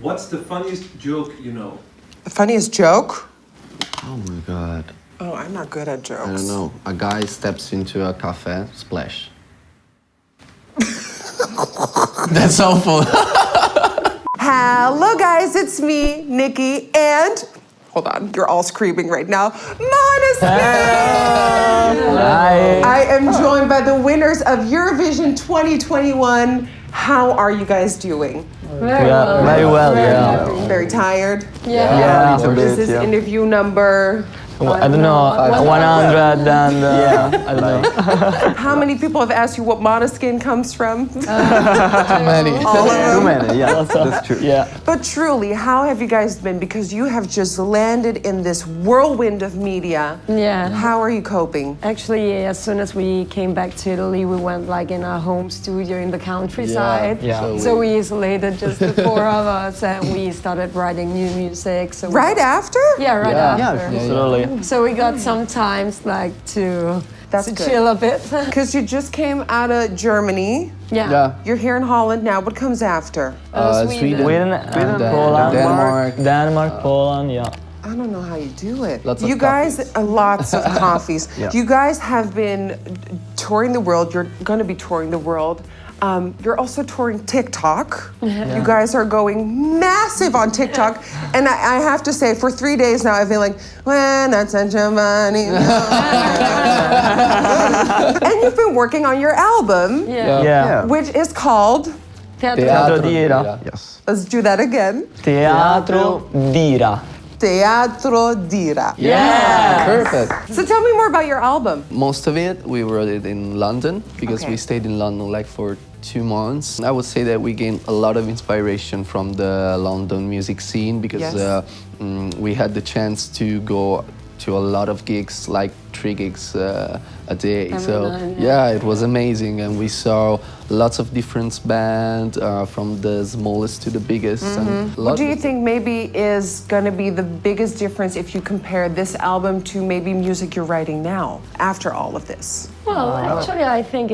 What's the funniest joke you know? The funniest joke? Oh my god. Oh, I'm not good at jokes. I don't know. A guy steps into a cafe, splash. That's awful. Hello guys, it's me, Nikki, and hold on, you're all screaming right now. MONESKIN! Hi. I am joined by the winners of Eurovision 2021. How are you guys doing? Very well, yeah. Very tired? Yeah. This is interview number... I don't know, 100 and I don't know. How many people have asked you what MONESKIN comes from? Too many. All of them? Too many, yeah. That's true. Yeah. But truly, how have you guys been? Because you have just landed in this whirlwind of media. Yeah. How are you coping? Actually, as soon as we came back to Italy, we went like in our home studio in the countryside. Yeah. So we isolated just the four of us and we started writing new music. So Right after? Yeah, right after. Absolutely. So we got some times like to chill a bit. Because you just came out of Germany. Yeah. You're here in Holland now. What comes after? Sweden. Sweden, Poland, Denmark, Poland, yeah. I don't know how you do it. Lots of you guys, lots of coffees. Yeah. You guys have been touring the world. You're going to be touring the world. You're also touring TikTok. You guys are going massive on TikTok. And I have to say, for 3 days now, I've been like, when I send your money. And you've been working on your album, Yeah. which is called, Teatro Dira. Yes. let's do that again, Teatro Dira. Teatro Dira. Yeah. Perfect. So tell me more about your album. Most of it, we wrote it in London because Okay. we stayed in London like for 2 months. I would say that we gained a lot of inspiration from the London music scene because Yes. we had the chance to go to a lot of gigs, like 3 gigs a day. It was amazing, and we saw lots of different bands from the smallest to the biggest. And What do you think maybe is going to be the biggest difference if you compare this album to maybe music you're writing now after all of this? Well, actually, I think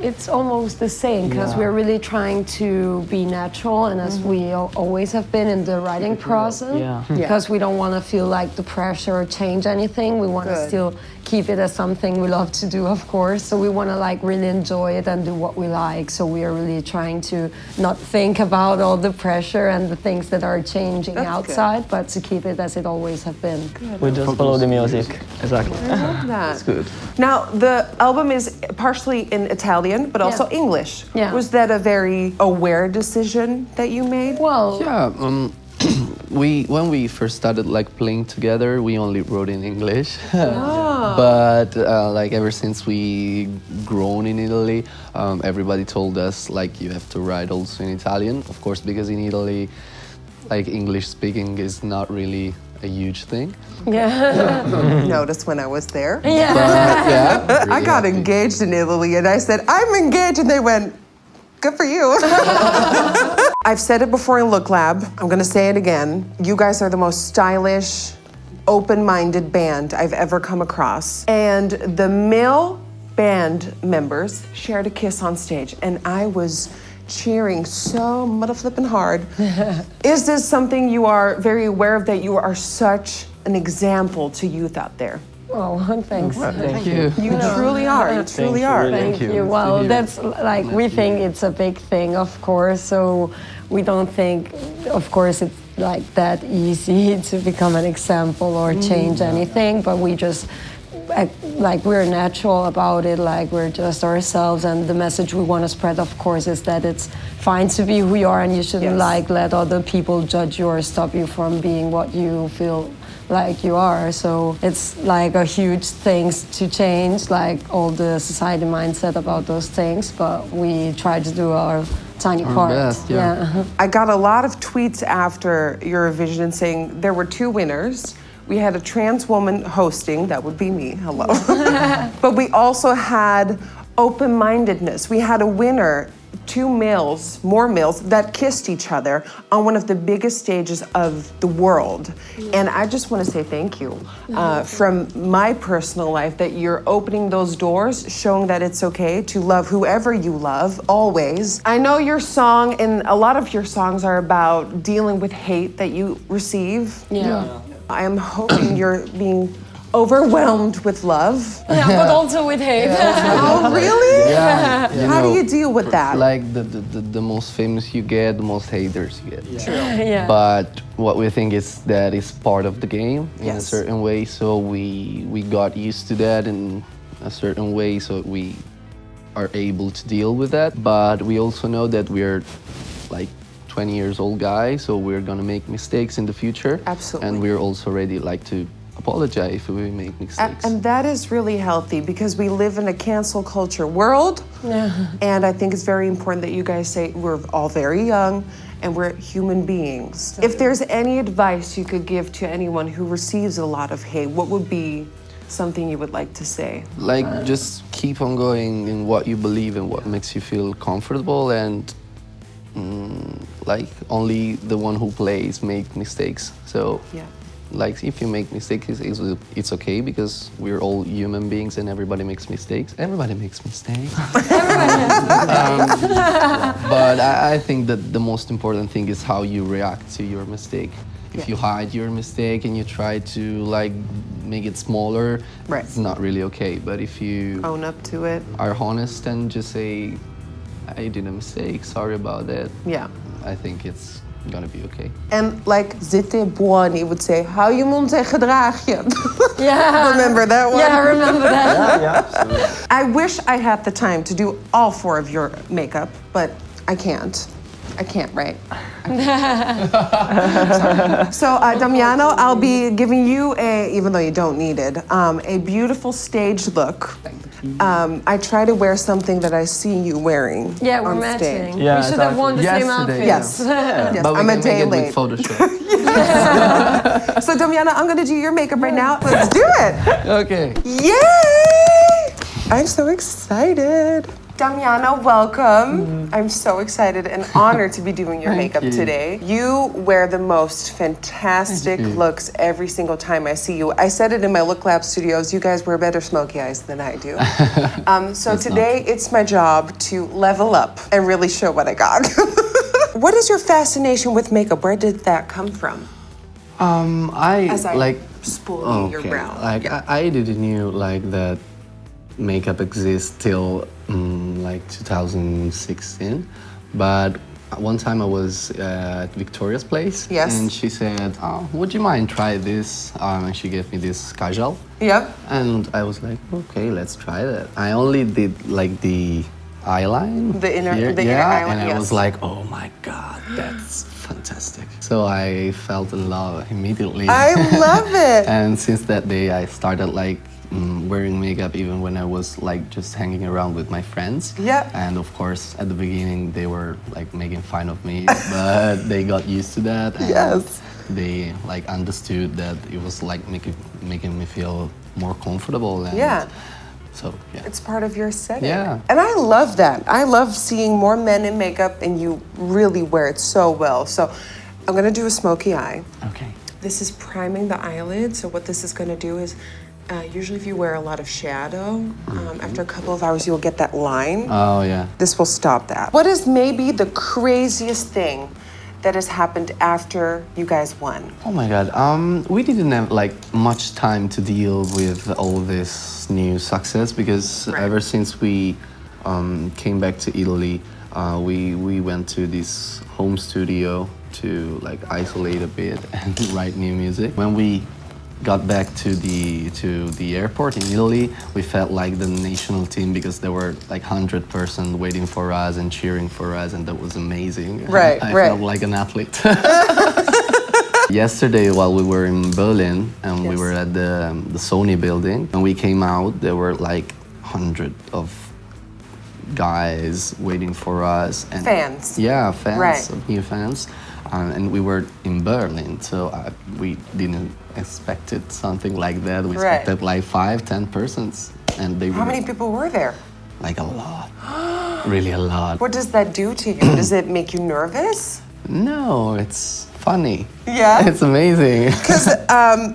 it's almost the same because we're really trying to be natural and as we always have been in the writing process. Yeah. Because we don't want to feel like the pressure or change anything. We want to Good. still keep it as something we love to do, of course. So we want to like really enjoy it and do what we like. So we are really trying to not think about all the pressure and the things that are changing That's outside, but to keep it as it always have been. We just follow the music. Exactly. That's good. Now, the album is partially in Italian, but also English. Yeah. Was that a very aware decision that you made? Well, Yeah, when we first started like playing together, we only wrote in English. But like ever since we grown in Italy, everybody told us like you have to write also in Italian, of course, because in Italy, like English speaking is not really a huge thing. Noticed when I was there. But, yeah, I got engaged in Italy and I said, I'm engaged, and they went, good for you. I've said it before in Look Lab. I'm gonna say it again. You guys are the most stylish, open-minded band I've ever come across. And the male band members shared a kiss on stage, and I was cheering so mother-flippin' hard. Is this something you are very aware of, that you are such an example to youth out there? oh, thanks. Thank you. You truly are. You truly are. Thank you. Well, that's like, we think it's a big thing, of course. So we don't think, of course, it's like that easy to become an example or change anything, but we just, like, we're natural about it, like we're just ourselves, and the message we want to spread, of course, is that it's fine to be who you are and you shouldn't like let other people judge you or stop you from being what you feel like you are. So it's like a huge thing to change, like all the society mindset about those things, but we try to do our tiny part. best, yeah. I got a lot of tweets after Eurovision saying there were 2 winners. We had a trans woman hosting, that would be me, hello. But we also had open-mindedness. We had a winner two males, more males, that kissed each other on one of the biggest stages of the world. And I just want to say thank you from my personal life that you're opening those doors, showing that it's okay to love whoever you love, always. I know your song, and a lot of your songs are about dealing with hate that you receive. Yeah. I am hoping you're being overwhelmed with love. Yeah, but also with hate. Oh, really? Yeah. How do you deal with that? Like the most famous you get, the most haters you get. Yeah. But what we think is that is part of the game in a Yes. certain way. So we got used to that in a certain way. So we are able to deal with that. But we also know that we're like 20 years old guys, so we're gonna make mistakes in the future. Absolutely. And we're also ready like to apologize if we make mistakes. And that is really healthy because we live in a cancel culture world. Yeah. And I think it's very important that you guys say we're all very young and we're human beings. If there's any advice you could give to anyone who receives a lot of hate, what would be something you would like to say? Like just keep on going in what you believe and what makes you feel comfortable, and like only the one who plays make mistakes. So Yeah. like if you make mistakes, it's okay because we're all human beings and everybody makes mistakes. Everybody makes mistakes. But I think that the most important thing is how you react to your mistake. If you hide your mistake and you try to like make it smaller, Right. it's not really okay. But if you Own up to it. are honest and just say, I did a mistake, sorry about that, Yeah. I think it's gonna be okay. And like Zitte Buoni would say, hou je mond en gedraag je. Yeah. Remember that one? Yeah, I remember that. I wish I had the time to do all four of your makeup, but I can't. I can't, right? So, Damiano, I'll be giving you even though you don't need it, a beautiful stage look. I try to wear something that I see you wearing Yeah, we're on matching. stage. Yeah, we should have worn the same Yesterday, outfits. Yes, But we I'm a can day make it late. with Photoshop. So, Damiano, I'm gonna do your makeup right now. Let's do it! Okay. Yay! I'm so excited. Damiano, welcome. I'm so excited and honored to be doing your makeup you. today. You wear the most fantastic looks every single time I see you. I said it in my Look Lab studios, you guys wear better Smokey Eyes than I do. So today it's my job to level up and really show what I got. What is your fascination with makeup? Where did that come from? As I like spool your brow. Like I didn't knew like that makeup exists till like 2016, but one time I was at Victoria's place, Yes. and she said, "Oh, would you mind try this?" And she gave me this kajal, Yep. and I was like, "Okay, let's try that." I only did like the eyeline, The inner- here, the inner yeah, eyeline, and I yes. was like, "Oh my god, that's fantastic!" So I felt in love immediately. I love it. And since that day, I started like wearing makeup even when I was like just hanging around with my friends. Yeah. And of course, at the beginning, they were like making fun of me, but they got used to that. And Yes. They like understood that it was like making me feel more comfortable. And Yeah. So yeah. It's part of your setting. Yeah. And I love that. I love seeing more men in makeup and you really wear it so well. So I'm gonna do a smoky eye. Okay. This is priming the eyelid. So what this is gonna do is, usually if you wear a lot of shadow, after a couple of hours you'll get that line. Oh yeah. This will stop that. What is maybe the craziest thing that has happened after you guys won? Oh my god. We didn't have like much time to deal with all this new success because Right. ever since we came back to Italy, we went to this home studio to like isolate a bit and write new music. When we got back to the airport in Italy, we felt like the national team because there were like 100 persons waiting for us and cheering for us, and that was amazing. Right, I right. felt like an athlete. Yesterday, while we were in Berlin and we Yes. were at the Sony building, and we came out, there were like 100 of guys waiting for us. And Fans. Yeah, fans, Right. new fans. And we were in Berlin, so we didn't expect it something like that. We Right. expected like 5-10 persons, and they How were many people were there? like a lot. really a lot. What does that do to you? Does it make you nervous? No, it's funny. Yeah? It's amazing. Because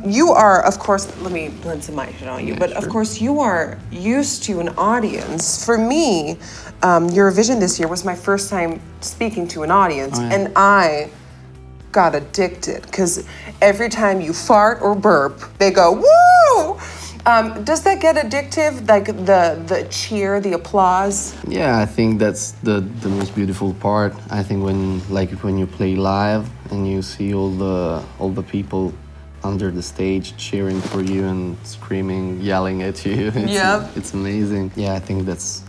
you are, of course, let me blend some mic on you, but of course you are used to an audience. For me, Eurovision this year was my first time speaking to an audience, and I got addicted because every time you fart or burp, they go, woo! Does that get addictive, like the cheer, the applause? Yeah, I think that's the most beautiful part. I think when you play live and you see all the people under the stage cheering for you and screaming, yelling at you. It's amazing. Yeah, I think that's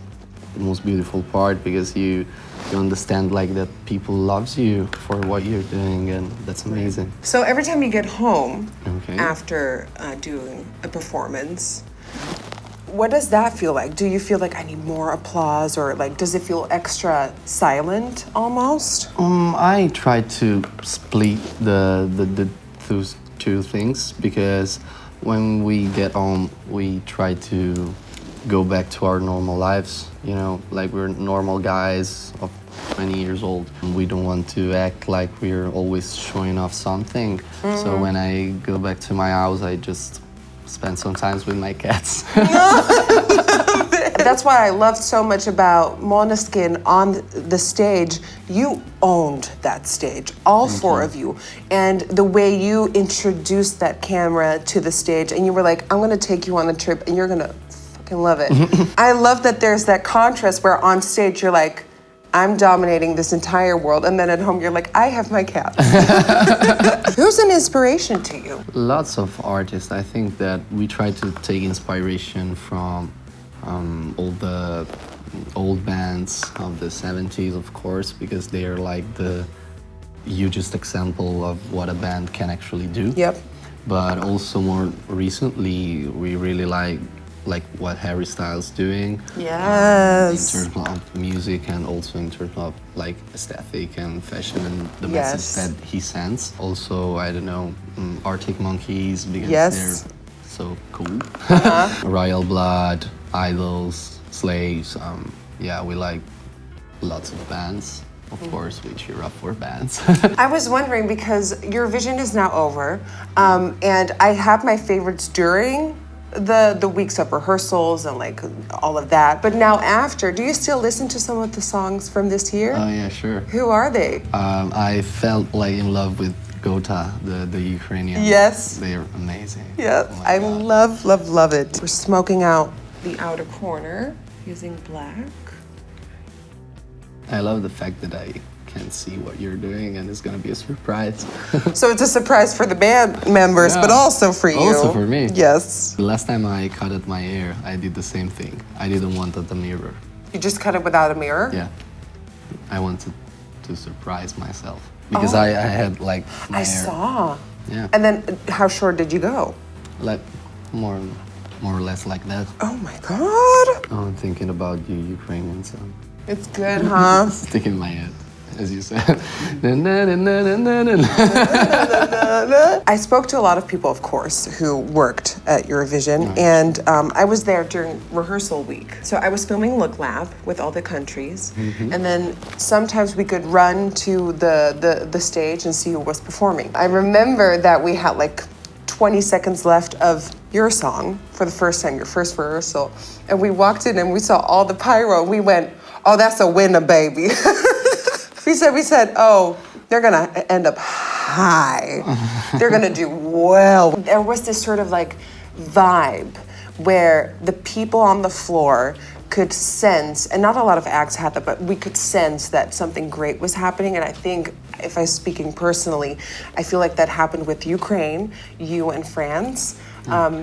the most beautiful part because you understand like that people loves you for what you're doing, and that's amazing. So every time you get home Okay. after doing a performance, what does that feel like? Do you feel like I need more applause, or like does it feel extra silent almost? I try to split those two things because when we get home, we try to go back to our normal lives. You know, like we're normal guys of 20 years old. We don't want to act like we're always showing off something. So when I go back to my house, I just spend some time with my cats. That's why I loved so much about MÅNESKIN on the stage. You owned that stage, all four of you. And the way you introduced that camera to the stage, and you were like, I'm gonna take you on a trip and you're gonna fucking love it. I love that there's that contrast where on stage you're like, I'm dominating this entire world, and then at home you're like, I have my cats. Who's an inspiration to you? Lots of artists. I think that we try to take inspiration from all the old bands of the 70s, of course, because they are like the hugest example of what a band can actually do. Yep. But also more recently, we really like what Harry Styles doing. Yes. In terms of music and also in terms of like aesthetic and fashion and the Yes. message that he sends. Also, I don't know, Arctic Monkeys because Yes. they're so cool. Royal Blood, Idols, Slaves. Yeah, we like lots of bands. Of course, we cheer up for bands. I was wondering because Eurovision is now over, and I have my favorites during the weeks of rehearsals and like all of that. But now after, do you still listen to some of the songs from this year? Oh yeah, sure. Who are they? I felt like in love with Gota, the Ukrainian. Yes. They're amazing. Yeah, Oh my I God. love it. We're smoking out the outer corner using black. I love the fact that I can see what you're doing and it's gonna be a surprise. So it's a surprise for the band members, but Yeah. also for you. Also for me. Yes. The last time I cut my hair, I did the same thing. I didn't want the mirror. You just cut it without a mirror? Yeah. I wanted to surprise myself because I had like my I hair. saw. Yeah. And then how short did you go? Like more or less like that. Oh my God. Oh, I'm thinking about you Ukrainian song. It's good, huh? Stick in my head, as you said. Na, na, na, na, na, na, na. I spoke to a lot of people, of course, who worked at Eurovision, and I was there during rehearsal week. So I was filming Look Lab with all the countries, and then sometimes we could run to the stage and see who was performing. I remember that we had like 20 seconds left of your song for the first time, your first rehearsal, and we walked in and we saw all the pyro, and we went, oh, that's a winner, baby. We said, oh, they're gonna end up high. They're gonna do well. There was this sort of like vibe where the people on the floor could sense, and not a lot of acts had that, but we could sense that something great was happening. And I think, if I'm speaking personally, I feel like that happened with Ukraine, you and France.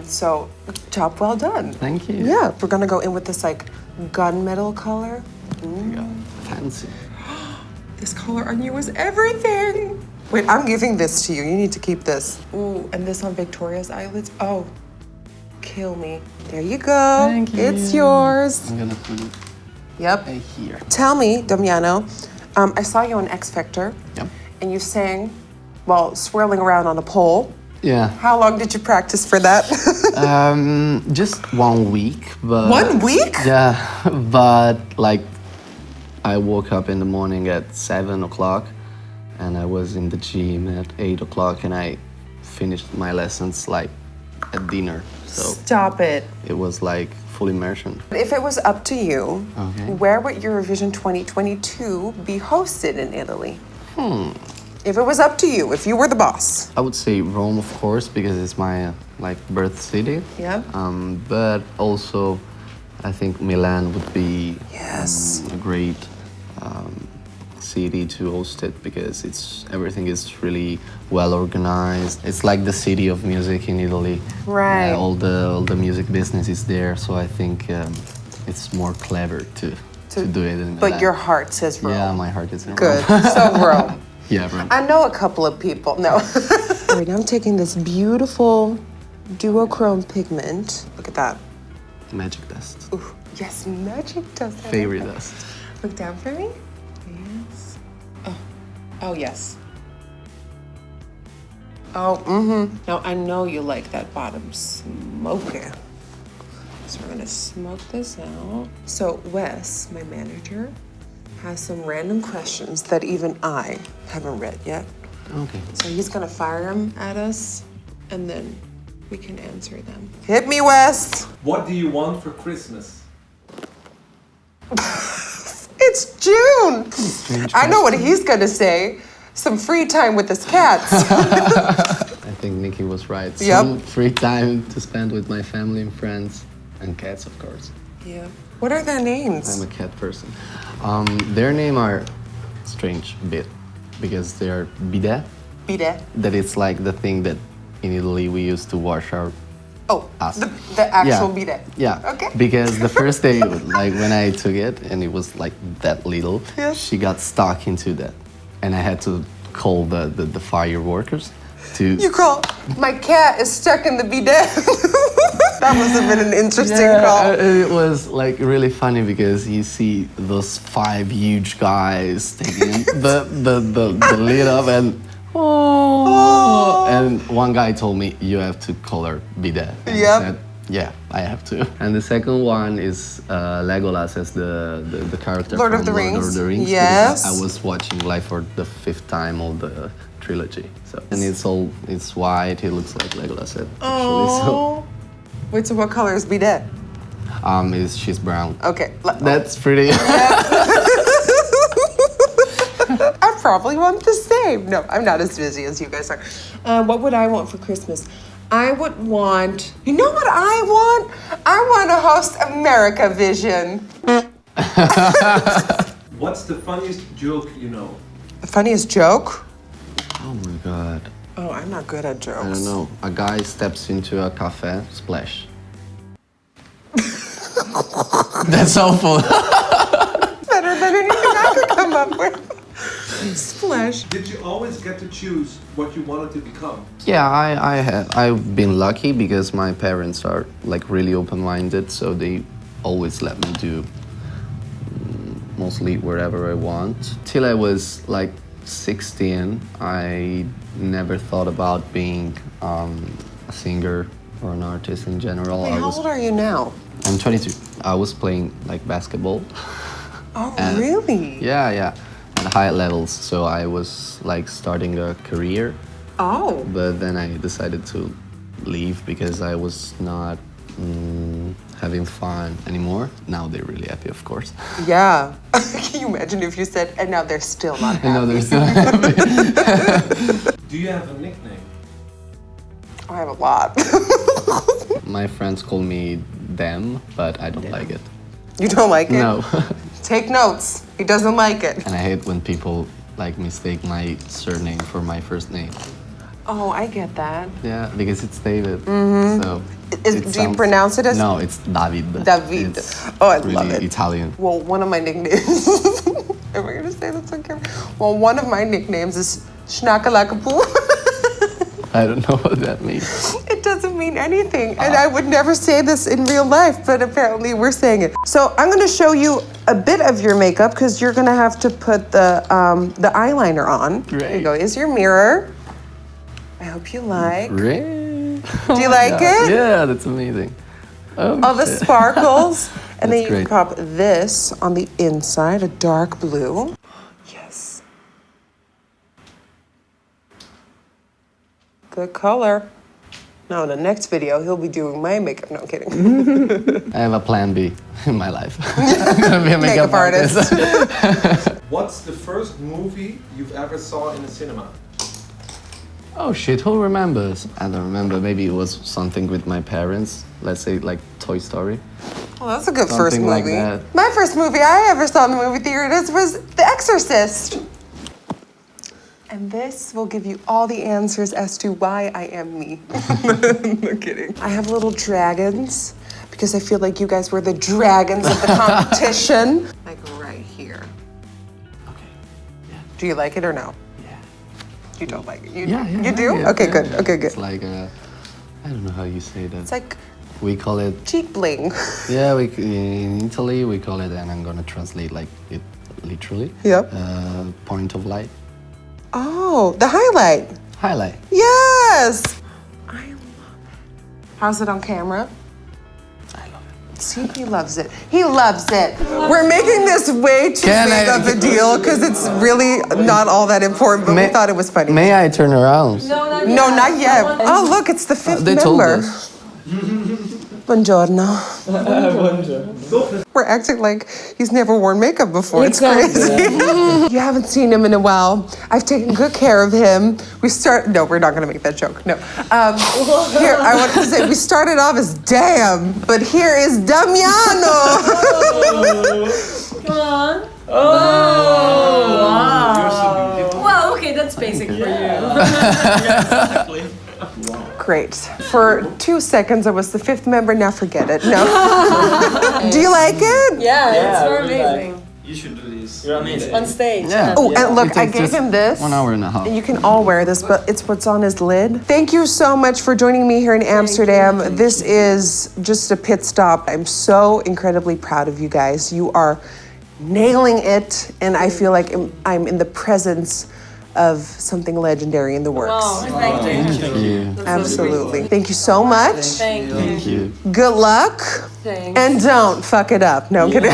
So, job well done. Thank you. Yeah, we're gonna go in with this like gunmetal color. Fancy. This color on you is everything. Wait, I'm giving this to you. You need to keep this. Ooh, and this on Victoria's eyelids. Oh, kill me. There you go. Thank you. It's yours. I'm gonna put it Yep. right here. Tell me, Damiano, I saw you on X Factor. Yep. And you sang while swirling around on a pole. Yeah. How long did you practice for that? Just 1 week, but 1 week? yeah, but like I woke up in the morning at 7 o'clock and I was in the gym at 8 o'clock and I finished my lessons like at dinner. So Stop it. it was like full immersion. If it was up to you, Okay. where would Eurovision 2022 be hosted in Italy? If it was up to you, if you were the boss. I would say Rome, of course, because it's my like birth city. Yeah. But also, I think Milan would be Yes. a great city to host it because everything is really well organized. It's like the city of music in Italy. Right. All the music business is there, so I think it's more clever to do it in Milan. But your heart says Rome. Yeah, my heart is in Good. Rome. So Rome. Yeah, Rome. I know a couple of people. No. All right, now I'm taking this beautiful duochrome pigment. Look at that. Magic dust. Ooh, yes, magic dust. I like Favorite that. dust. Look down for me. Yes. Oh, yes. Oh, Now I know you like that bottom smoky. So we're gonna smoke this out. So Wes, my manager, has some random questions that even I haven't read yet. Okay. So he's gonna fire them at us, and then we can answer them. Hit me, Wes. What do you want for Christmas? It's June. I know what he's gonna say. Some free time with his cats. I think Nikki was right. Yep. Some free time to spend with my family and friends and cats, of course. Yeah. What are their names? I'm a cat person. Their name are strange a bit because they are bidet. Bidet. That it's like the thing that in Italy we used to wash our Oh, ass. the actual bidet. Yeah. Okay. Because the first day, like when I took it and it was like that little, Yes. she got stuck into that, and I had to call the fire workers to. You call, my cat is stuck in the bidet. That must have been an interesting call. It was like really funny because you see those 5 huge guys taking the lid off and and one guy told me you have to call her bidet. And I Yep. said, yeah, I have to. And the second one is Legolas as the character Lord from of the Lord Rings. of the Rings. Yes. Because I was watching like for the 5th time all the trilogy. So and it's white. He looks like Legolas actually. So Wait, so what color is bidet? she's brown. Okay. That's pretty. I probably want the same. No, I'm not as busy as you guys are. What would I want for Christmas? I would want, you know what I want? I want to host Americavision. What's the funniest joke you know? The funniest joke? Oh my god. Oh, I'm not good at jokes. I don't know. A guy steps into a cafe, splash. That's awful. Better than anything I could come up with. Splash. Did you always get to choose what you wanted to become? Yeah, I've been lucky because my parents are like really open-minded, so they always let me do mostly wherever I want. Till I was like 16, I never thought about being a singer or an artist in general. Wait, how old are you now? I'm 22. I was playing like basketball. Oh, really? Yeah, at high levels. So I was like starting a career, Oh. but then I decided to leave because I was not having fun anymore. Now they're really happy, of course. Yeah. Can you imagine if you said, and now they're still not happy? I know they're still happy. Do you have a nickname? I have a lot. My friends call me them, but I don't like it. You don't like it? No. Take notes. He doesn't like it. And I hate when people like mistake my surname for my first name. Oh, I get that. Yeah, because it's David. So Do you pronounce it as? No, it's David. David. It's Oh, I really love it. Italian. Well, one of my nicknames. Am I gonna say this on camera? Well, one of my nicknames is Schnakalakapoo. I don't know what that means. It doesn't mean anything. And I would never say this in real life, but apparently we're saying it. So I'm gonna show you a bit of your makeup because you're gonna have to put the eyeliner on. There you Great. go. Here's your mirror. I hope you like. Great. Do you like it? Yeah, that's amazing. All the sparkles. And then That's you great. pop this on the inside, a dark blue. Yes. Good color. Now in the next video, he'll be doing my makeup. No, I'm kidding. I have a plan B in my life. I'm gonna be a Makeup artist. What's the first movie you've ever saw in a cinema? Oh shit, who remembers? I don't remember. Maybe it was something with my parents. Let's say like Toy Story. Well, that's a good first Something like movie. that. My first movie I ever saw in the movie theaters was The Exorcist. And this will give you all the answers as to why I am me. No kidding. I have little dragons because I feel like you guys were the dragons of the competition. Like right here. Okay. Yeah. Do you like it or no? Yeah. You don't like it? Yeah. You do? Yeah, Okay, yeah. good. Okay, good. It's like I don't know how you say that. It's like We call it. cheek bling. Yeah, in Italy we call it, and I'm gonna translate like it literally. Yep. Point of light. Oh, the highlight. Highlight. Yes. I love it. How's it on camera? I love it. See, he loves it. He loves it. We're making this way too big of a deal because it's really not all that important, but we thought it was funny. May I turn around? No, not yet. Oh, look, it's the fifth They told member. us. Buongiorno. We're acting like he's never worn makeup before. It's crazy. You haven't seen him in a while. I've taken good care of him. No, we're not going to make that joke. No. Here, I want to say we started off as damn, but here is Damiano. Come on. Well, okay, that's basic for you. Great. For 2 seconds, I was the fifth member. Now forget it. No. Do you like it? Yeah, it's amazing. You should do this. You're amazing. On stage. Yeah. Oh, and look, I It takes gave just him this. 1 hour and a half. You can all wear this, but it's what's on his lid. Thank you so much for joining me here in Amsterdam. This is just a pit stop. I'm so incredibly proud of you guys. You are nailing it, and I feel like I'm in the presence of something legendary in the works. Oh, thank you. Thank you. Absolutely. Thank you so much. Thank you. Thank you. Good luck. Thanks. And don't fuck it up. No, I'm kidding.